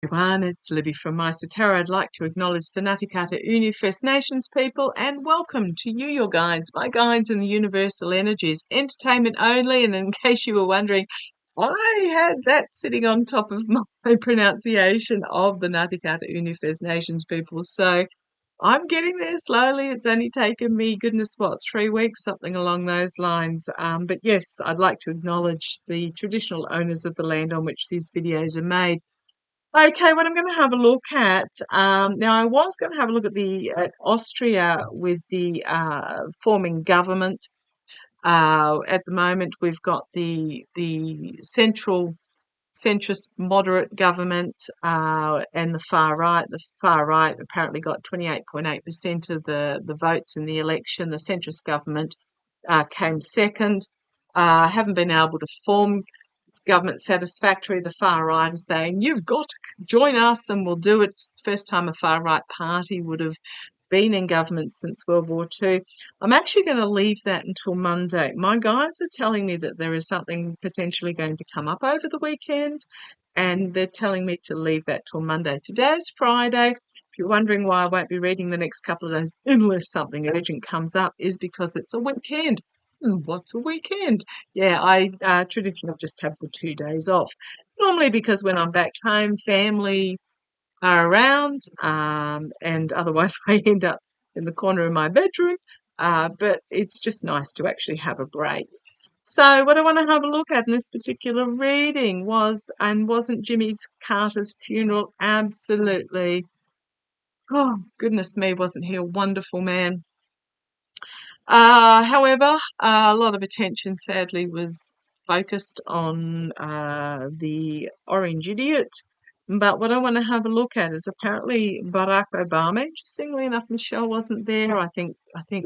Everyone, it's Libby from maighstirtarot. I'd like to acknowledge the Ngatikata Uni First Nations people and welcome to you, your guides, my guides in the universal energies, entertainment only. And in case you were wondering, I had that sitting on top of my pronunciation of the Ngatikata Uni First Nations people. So I'm getting there slowly. It's only taken me, goodness, what, 3 weeks, something along those lines. But yes, I'd like to acknowledge the traditional owners of the land on which these videos are made. Okay, what I'm going to have a look at, now I was going to have a look at Austria with the forming government. At the moment, we've got the centrist moderate government and the far right. The far right apparently got 28.8% of the votes in the election. The centrist government came second. Haven't been able to form government satisfactory. The far right is saying, you've got to join us and we'll do it. It's the first time a far right party would have been in government since World War II. I'm actually going to leave that until Monday. My guides are telling me that there is something potentially going to come up over the weekend, and they're telling me to leave that till Monday. Today's Friday. If you're wondering why I won't be reading the next couple of days unless something urgent comes up, is because it's a weekend. What's a weekend? Yeah, I traditionally just have the 2 days off. Normally because when I'm back home, family are around, and otherwise I end up in the corner of my bedroom. But it's just nice to actually have a break. So what I want to have a look at in this particular reading was, and wasn't Jimmy Carter's funeral absolutely, oh goodness me, wasn't he a wonderful man? However, a lot of attention sadly was focused on the orange idiot. But what I want to have a look at is apparently Barack Obama. Interestingly enough, Michelle wasn't there. I think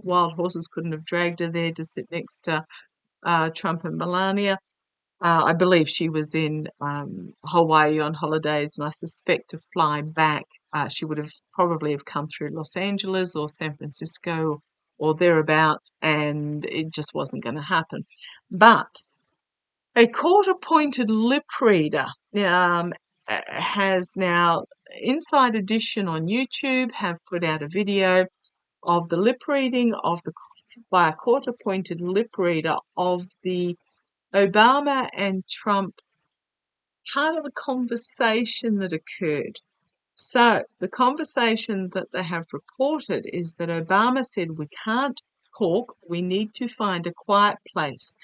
wild horses couldn't have dragged her there to sit next to Trump and Melania. I believe she was in Hawaii on holidays, and I suspect to fly back, she would have probably have come through Los Angeles or San Francisco or thereabouts, and it just wasn't going to happen. But a court-appointed lip reader has now, Inside Edition on YouTube, have put out a video of the lip reading by a court-appointed lip reader of the Obama and Trump part of the conversation that occurred. So the conversation that they have reported is that Obama said, we can't talk, we need to find a quiet place.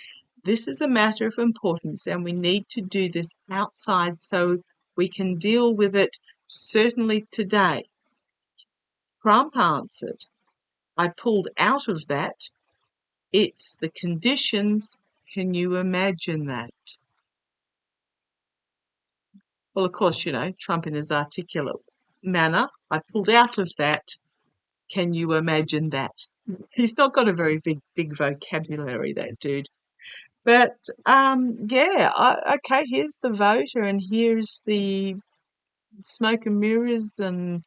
This is a matter of importance and we need to do this outside so we can deal with it certainly today. Trump answered, I pulled out of that. It's the conditions. Can you imagine that? Well, of course, Trump in his articulate manner, I pulled out of that. Can you imagine that? He's not got a very big vocabulary, that dude. But, okay, here's the voter and here's the smoke and mirrors and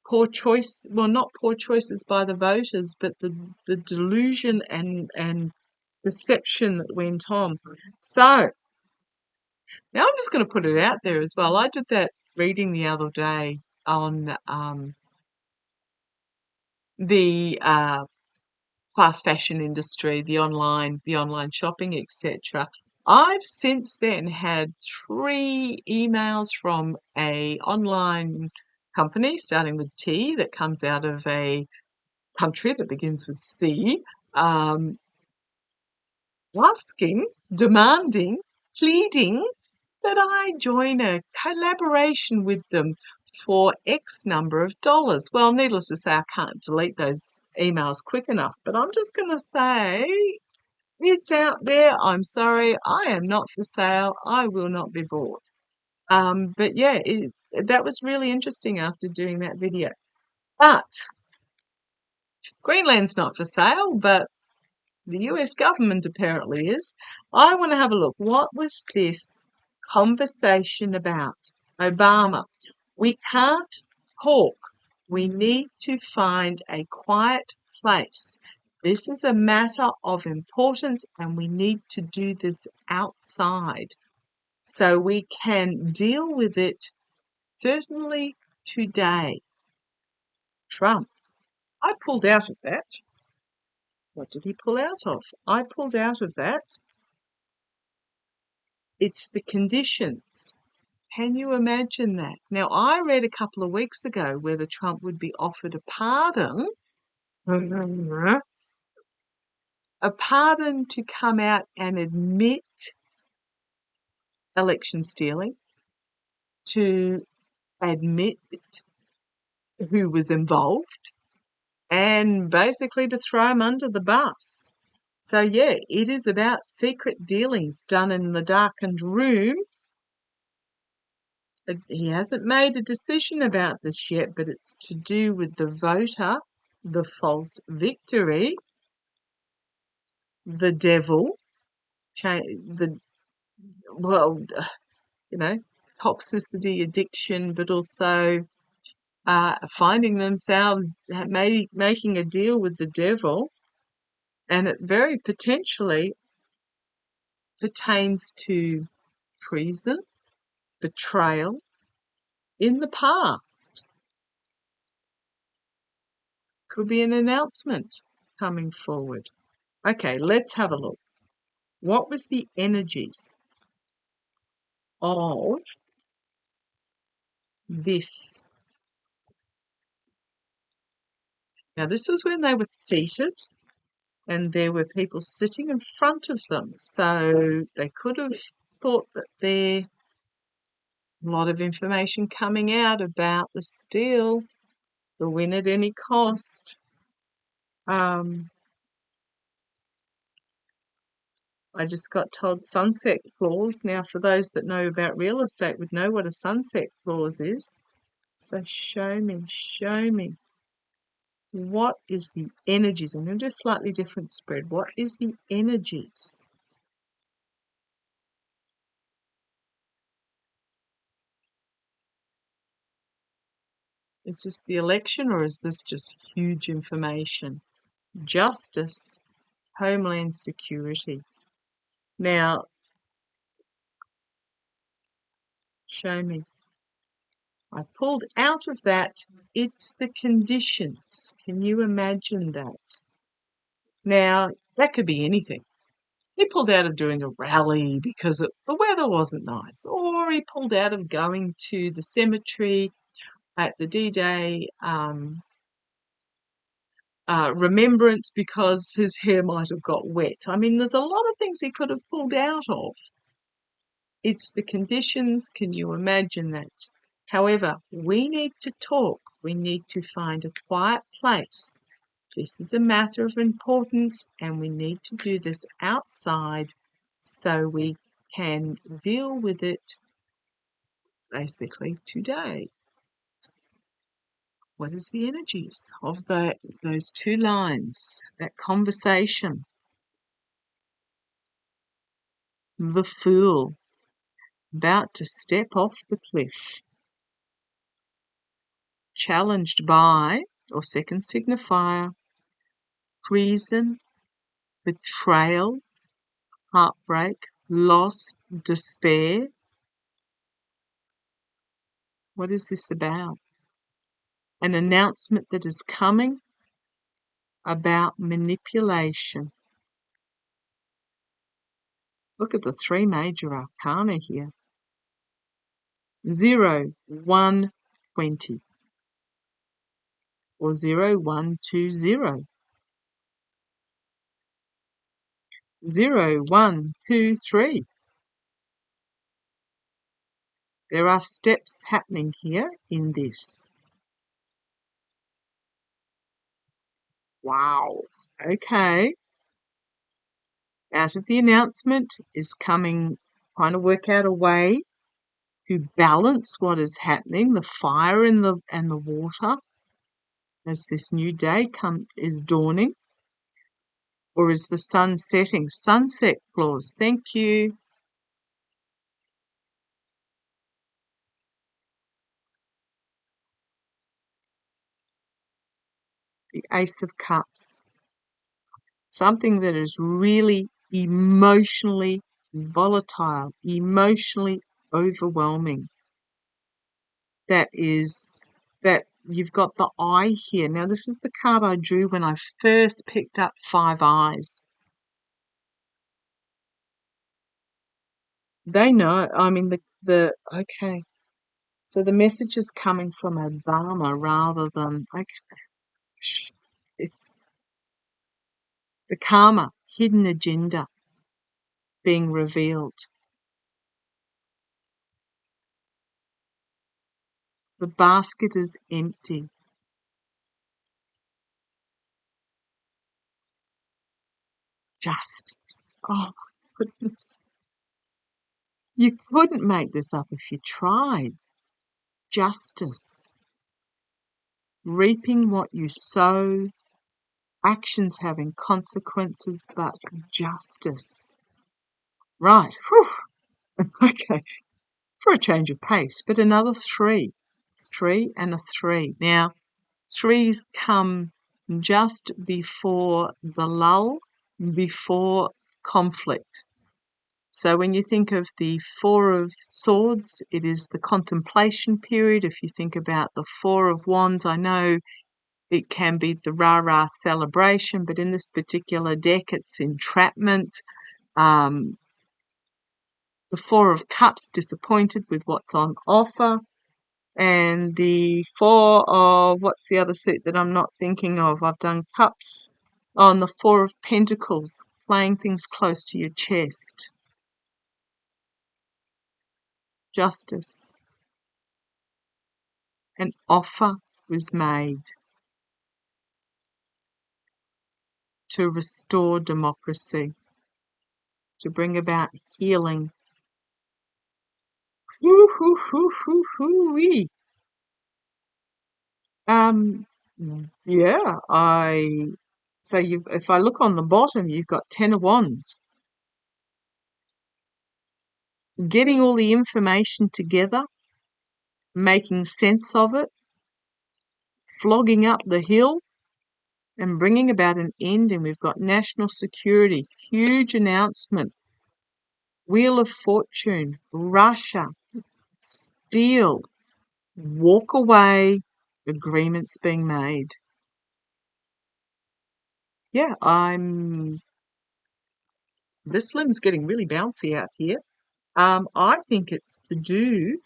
poor choice, well, not poor choices by the voters, but the delusion and deception that went on. So, now I'm just going to put it out there as well. I did that reading the other day on the fast fashion industry, the online shopping, etc. I've since then had 3 emails from a online company starting with T that comes out of a country that begins with C, asking, demanding, pleading that I join a collaboration with them for X number of dollars. Well, needless to say, I can't delete those emails quick enough, but I'm just going to say it's out there. I'm sorry, I am not for sale. I will not be bought. But yeah, that was really interesting after doing that video. But Greenland's not for sale, but the US government apparently is. I want to have a look. What was this conversation about? Obama, we can't talk. We need to find a quiet place. This is a matter of importance and we need to do this outside. so we can deal with it certainly today. Trump. I pulled out of that. What did he pull out of? I pulled out of that. It's the conditions. Can you imagine that? Now, I read a couple of weeks ago whether Trump would be offered a pardon to come out and admit election stealing, to admit who was involved, and basically to throw him under the bus. So, yeah, it is about secret dealings done in the darkened room. He hasn't made a decision about this yet, but it's to do with the voter, the false victory, the devil, toxicity, addiction, but also finding themselves making a deal with the devil, and it very potentially pertains to treason, betrayal in the past. Could be an announcement coming forward. Okay, let's have a look. What was the energies of this? Now, this was when they were seated and there were people sitting in front of them. So they could have thought that there a lot of information coming out about the steal, the win at any cost. I just got told sunset clause. Now, for those that know about real estate would know what a sunset clause is. So show me. What is the energies? I'm going to do a slightly different spread. What is the energies? Is this the election or is this just huge information? Justice, Homeland Security. Now, show me. I pulled out of that. It's the conditions. Can you imagine that? Now, that could be anything. He pulled out of doing a rally because the weather wasn't nice, or he pulled out of going to the cemetery at the D-Day remembrance because his hair might have got wet. I mean, there's a lot of things he could have pulled out of. It's the conditions. Can you imagine that? However, we need to talk. We need to find a quiet place. This is a matter of importance, and we need to do this outside so we can deal with it basically today. What is the energies of those two lines, that conversation? The Fool, about to step off the cliff. Challenged by, or second signifier, treason, betrayal, heartbreak, loss, despair. What is this about? An announcement that is coming about manipulation. Look at the three major arcana here. 0, 1, 20. Or 0, 1, 2, 0. 0, 1, 2, 3. There are steps happening here in this. Wow. Okay. Out of the announcement is coming, trying to work out a way to balance what is happening, the fire and the water, as this new day is dawning. Or is the sun setting? Sunset clause. Thank you. The Ace of Cups. Something that is really emotionally volatile, emotionally overwhelming. That you've got the eye here. Now, this is the card I drew when I first picked up Five Eyes. They know, I mean, okay. So the message is coming from a Dharma rather than, okay, it's the karma, hidden agenda being revealed. The basket is empty. Justice. Oh, my goodness. You couldn't make this up if you tried. Justice. Reaping what you sow. Actions having consequences, but justice. Right. Whew. Okay. For a change of pace. But another 3. 3 and a 3. Now, 3s come just before the lull, before conflict. So when you think of the 4 of Swords, it is the contemplation period. If you think about the 4 of Wands, I know it can be the rah-rah celebration, but in this particular deck, it's entrapment. The 4 of Cups, disappointed with what's on offer. And the 4 of, what's the other suit that I'm not thinking of? I've done Cups. On the 4 of Pentacles, playing things close to your chest. Justice. An offer was made to restore democracy, to bring about healing. Woo-hoo-hoo-hoo-hoo-wee. Yeah, so if I look on the bottom, you've got 10 of Wands. Getting all the information together, making sense of it, flogging up the hill, and bringing about an end. And we've got national security, huge announcement, Wheel of Fortune, Russia, steel, walk away, agreements being made. Yeah, this limb's getting really bouncy out here. I think it's to do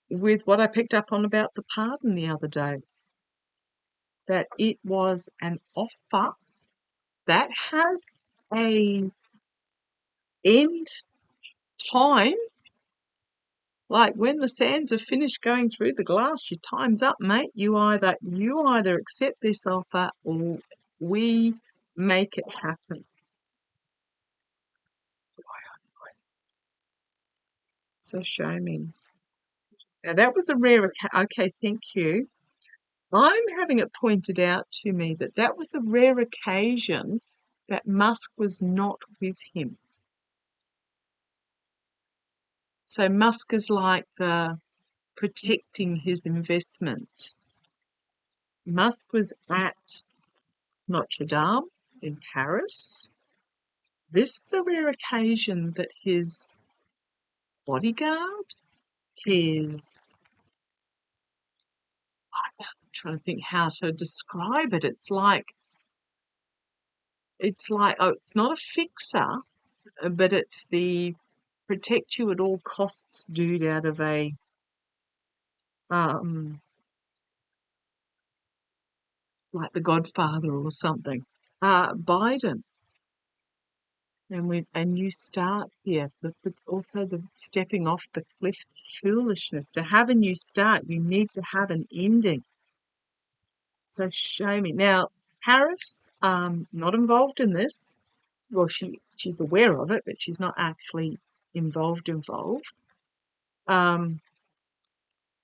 with what I picked up on about the pardon the other day. That it was an offer that has a end time. Like when the sands are finished going through the glass, your time's up, mate. You either accept this offer or we make it happen. So show me. Now that was a rare okay, thank you. I'm having it pointed out to me that was a rare occasion that Musk was not with him. So Musk is like the protecting his investment. Musk was at Notre Dame in Paris. This is a rare occasion that his bodyguard, I'm trying to think how to describe it. It's like, oh, it's not a fixer, but it's the protect you at all costs dude out of a, like The Godfather or something. Biden. And you start here, also the stepping off the cliff foolishness. To have a new start, you need to have an ending. So show me. Now, Harris, not involved in this. Well, she's aware of it, but she's not actually involved.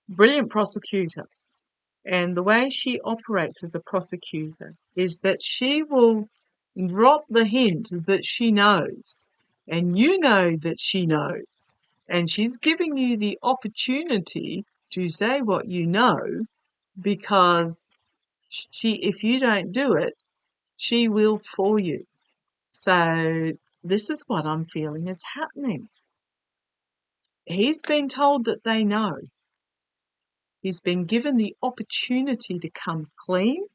Brilliant prosecutor. And the way she operates as a prosecutor is that she will drop the hint that she knows, and you know that she knows, and she's giving you the opportunity to say what you know, because if you don't do it, she will for you. So this is what I'm feeling is happening. He's been told that they know. He's been given the opportunity to come clean.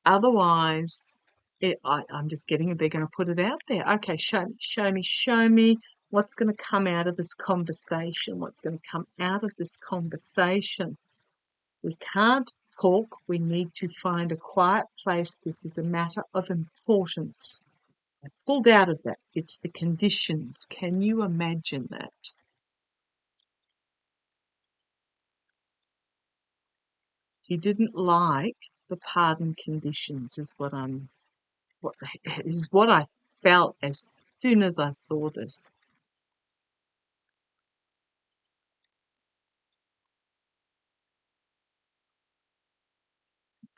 Otherwise, I'm just getting it. They're going to put it out there. Okay, show me what's going to come out of this conversation. What's going to come out of this conversation? We can't talk. We need to find a quiet place. This is a matter of importance. I pulled out of that. It's the conditions. Can you imagine that? He didn't like the pardon conditions, is what I felt as soon as I saw this.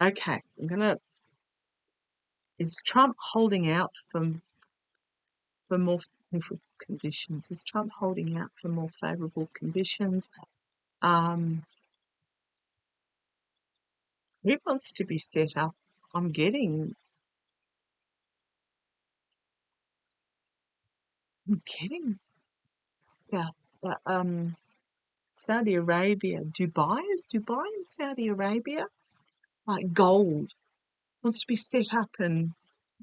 Okay, is Trump holding out for more favourable conditions? Is Trump holding out for more favourable conditions? He wants to be set up. I'm getting South, Saudi Arabia. Dubai, is Dubai in Saudi Arabia? Like gold. Wants to be set up in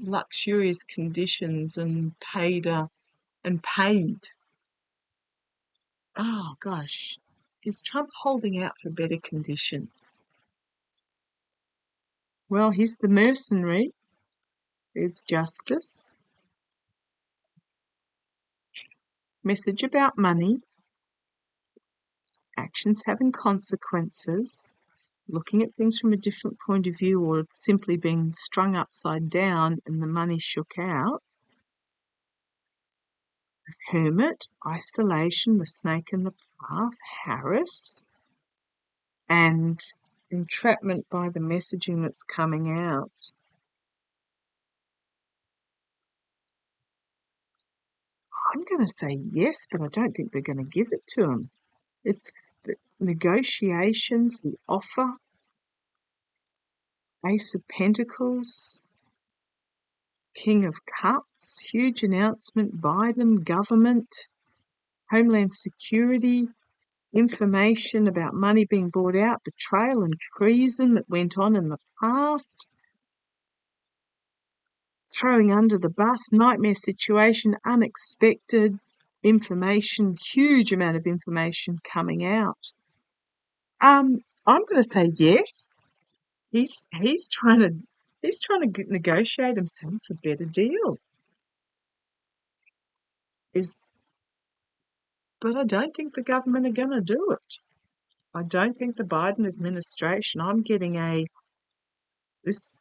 luxurious conditions and paid. Oh gosh, is Trump holding out for better conditions? Well, he's the mercenary. There's justice. Message about money. Actions having consequences. Looking at things from a different point of view, or simply being strung upside down and the money shook out. Hermit, isolation, the snake in the path, Harris, and entrapment by the messaging that's coming out. I'm going to say yes, but I don't think they're going to give it to him. It's negotiations, the offer, Ace of Pentacles, King of Cups, huge announcement, Biden, government, Homeland Security, information about money being bought out, betrayal and treason that went on in the past, throwing under the bus, nightmare situation, unexpected information, huge amount of information coming out. I'm going to say yes. He's trying to negotiate himself a better deal. But I don't think the government are going to do it. I don't think the Biden administration. I'm getting this.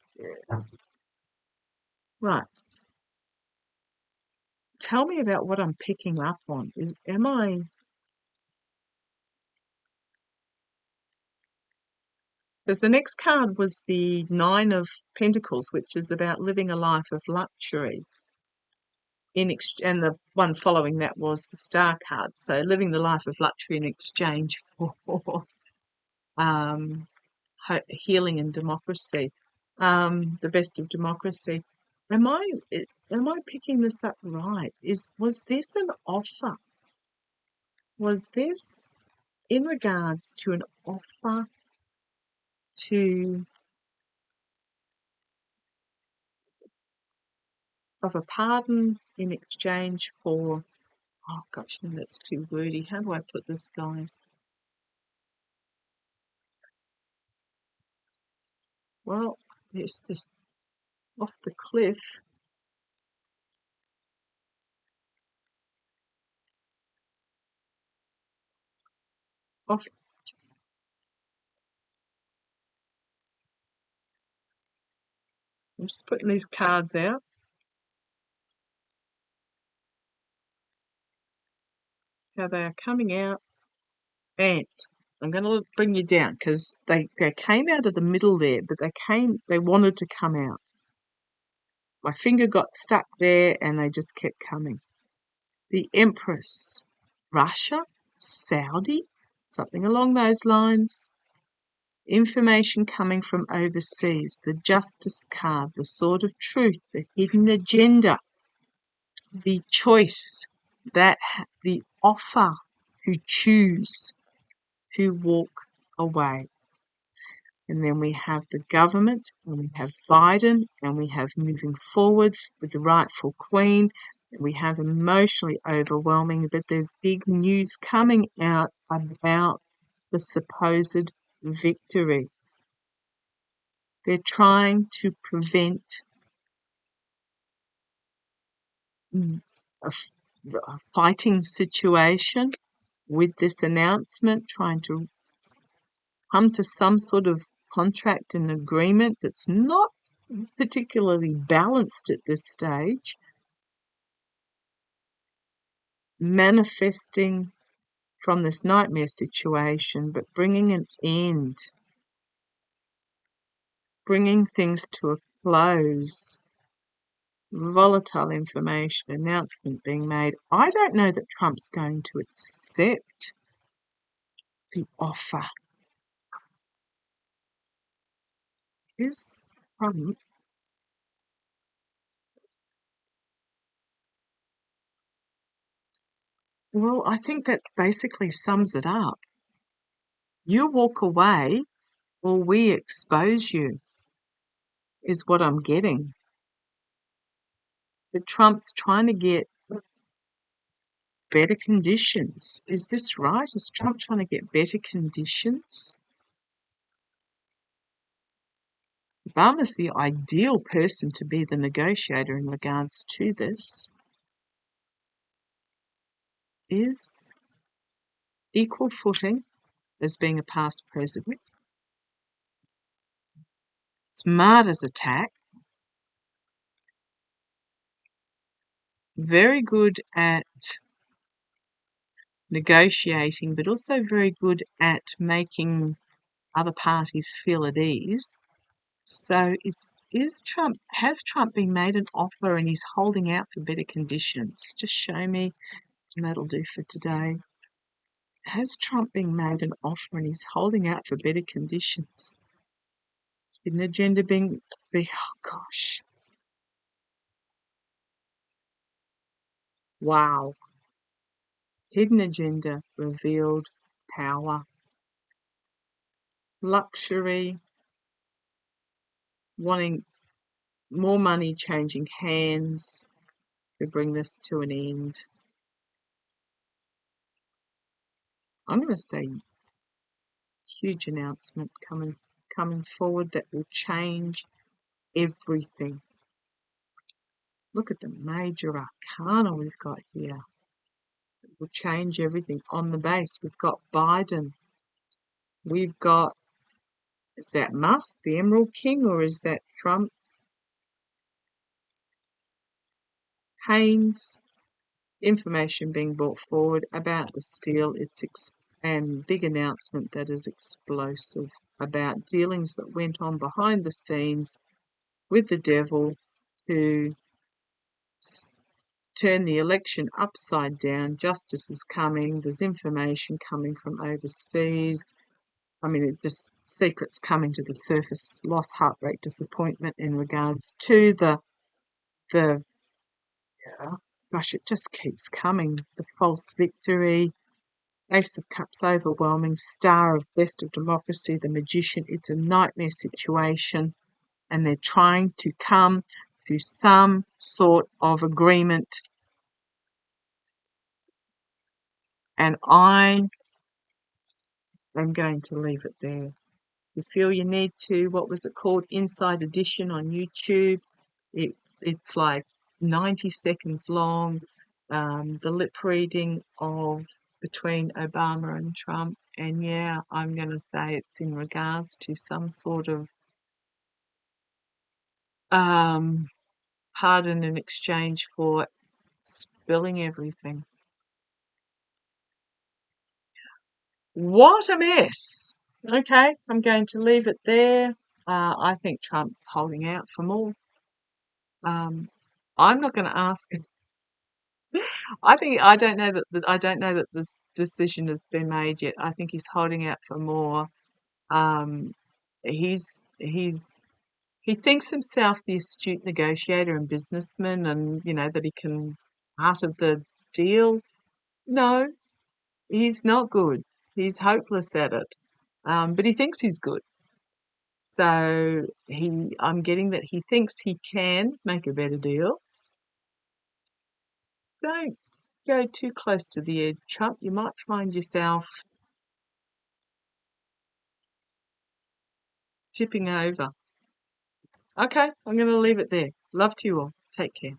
Right. Tell me about what I'm picking up on. Because the next card was the Nine of Pentacles, which is about living a life of luxury. And the one following that was the Star card. So living the life of luxury in exchange for healing and democracy, the best of democracy. Am I picking this up right? Was this an offer? Was this in regards to an offer of a pardon in exchange for? Oh gosh, no, that's too wordy. How do I put this, guys? Well, it's off the cliff. Off. I'm just putting these cards out. How they are coming out. And I'm going to bring you down because they came out of the middle there, but they wanted to come out. My finger got stuck there and they just kept coming. The Empress, Russia, Saudi, something along those lines. Information coming from overseas, the justice card, the sword of truth, the hidden agenda, the choice, the offer, who choose to walk away. And then we have the government, and we have Biden, and we have moving forward with the rightful queen, and we have emotionally overwhelming, but there's big news coming out about the supposed victory. They're trying to prevent a fighting situation with this announcement, trying to come to some sort of contract and agreement that's not particularly balanced at this stage, manifesting from this nightmare situation, but bringing an end, bringing things to a close. Volatile information, announcement being made. I don't know that Trump's going to accept the offer. Is Trump Well, I think that basically sums it up. You walk away or we expose you, is what I'm getting. But Trump's trying to get better conditions. Is this right? Is Trump trying to get better conditions? Obama's the ideal person to be the negotiator in regards to this. Is equal footing as being a past president. Smart as a tack. Very good at negotiating, but also very good at making other parties feel at ease. So has Trump been made an offer and he's holding out for better conditions? Just show me, and that'll do for today. Has Trump been made an offer and he's holding out for better conditions? Hidden agenda oh gosh. Wow. Hidden agenda revealed power. Luxury, wanting more money changing hands to bring this to an end. I'm going to say huge announcement coming forward that will change everything. Look at the major arcana we've got here. It will change everything. On the base, we've got Biden. We've got, is that Musk, the Emerald King, or is that Trump? Haynes. Information being brought forward about the steel. And big announcement that is explosive about dealings that went on behind the scenes with the devil to turn the election upside down. Justice is coming. There's information coming from overseas. I mean, just secrets coming to the surface. Loss, heartbreak, disappointment in regards to the gosh, it just keeps coming. The false victory. Ace of Cups overwhelming, Star of Best of Democracy, the Magician. It's a nightmare situation, and they're trying to come to some sort of agreement. And I am going to leave it there. If you feel you need to, what was it called? Inside Edition on YouTube. It's like 90 seconds long. The lip reading of between Obama and Trump. And yeah, I'm going to say it's in regards to some sort of pardon in exchange for spilling everything. What a mess. Okay, I'm going to leave it there. I think Trump's holding out for more. I'm not going to ask. I don't know that this decision has been made yet. I think he's holding out for more. Um, he thinks himself the astute negotiator and businessman, and that he can part of the deal. No, he's not good. He's hopeless at it. But he thinks he's good. So I'm getting that he thinks he can make a better deal. Don't go too close to the edge, Trump. You might find yourself tipping over. Okay, I'm going to leave it there. Love to you all. Take care.